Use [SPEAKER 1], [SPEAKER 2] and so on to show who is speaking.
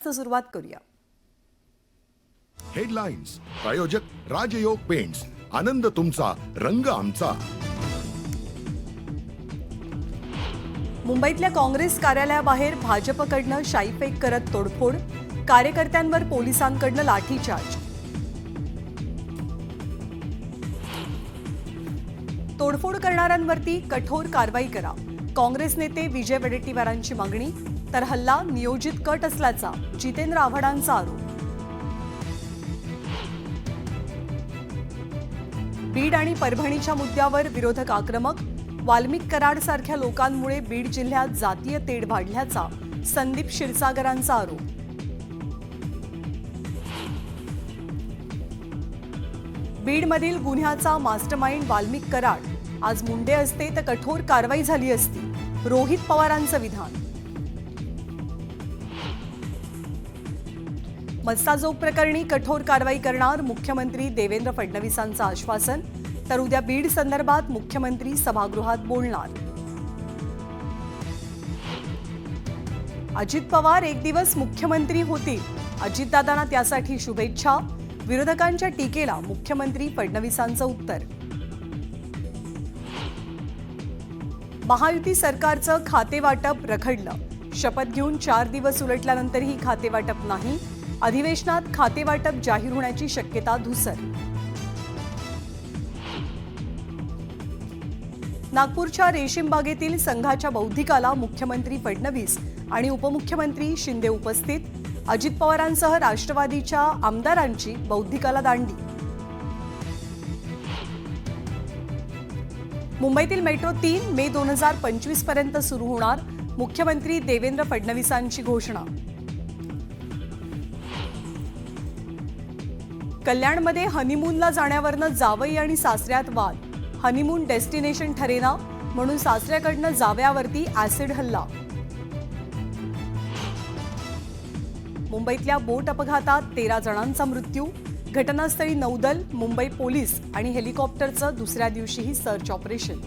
[SPEAKER 1] सुरुवात करूया।
[SPEAKER 2] हेडलाइन्स प्रायोजक राजयोग पेंट्स, आनंद तुमचा, रंग आमचा।
[SPEAKER 1] मुंबईतल्या काँग्रेस कार्यालयाबाहेर भाजपकडनं शाईफेक करत तोडफोड, कार्यकर्त्यांवर पोलिसांकडनं लाठीचार्ज। तोडफोड करणाऱ्यांवरती कठोर कारवाई करा, काँग्रेस नेते विजय वडेट्टीवारांची मागणी। तर हल्ला नियोजित कट असल्याचा जितेंद्र आव्हाडांचा आरोप। बीड आणि परभणीच्या मुद्द्यावर विरोधक आक्रमक, वाल्मिक कराडसारख्या लोकांमुळे बीड जिल्ह्यात जातीय तेढ वाढल्याचा संदीप क्षीरसागरांचा आरोप। बीडमधील गुन्ह्याचा मास्टरमाइंड वाल्मिक कराड, आज मुंडे असते तर कठोर कारवाई झाली असती, रोहित पवारांचं विधान। मस्ताजोग प्रकरणी कठोर कारवाई करणार, मुख्यमंत्री देवेंद्र फडणवीसांचं आश्वासन। तर उद्या बीड संदर्भात मुख्यमंत्री सभागृहात बोलणार। अजित पवार एक दिवस मुख्यमंत्री होतील, अजितदादांना त्यासाठी शुभेच्छा। विरोधकांच्या टीकेला मुख्यमंत्री फडणवीसांचं उत्तर। महायुती सरकारचं खातेवाटप रखडलं, शपथ घेऊन 4 दिवस उलटल्यानंतरही खातेवाटप नाही, अधिवेशनात खातेवाटप जाहीर होण्याची शक्यता धुसर। नागपूरच्या रेशीमबागेतील संघाच्या बौद्धिकाला मुख्यमंत्री फडणवीस आणि उपमुख्यमंत्री शिंदे उपस्थित, अजित पवारांसह राष्ट्रवादीच्या आमदारांची बौद्धिकाला दांडी। मुंबईतील मेट्रो 3 मे 2025 पर्यंत सुरू होणार, मुख्यमंत्री देवेंद्र फडणवीसांची घोषणा। कल्याणमध्ये हनीमूनला जाण्यावरनं जावई आणि सासऱ्यात वाद, हनीमून डेस्टिनेशन ठरेना म्हणून सासऱ्याकडनं जावयावरती ऍसिड हल्ला। मुंबईतल्या बोट अपघातात 13 जणांचा मृत्यू, घटनास्थळी नौदल, मुंबई पोलीस आणि हेलिकॉप्टरचं दुसऱ्या दिवशीही सर्च ऑपरेशन।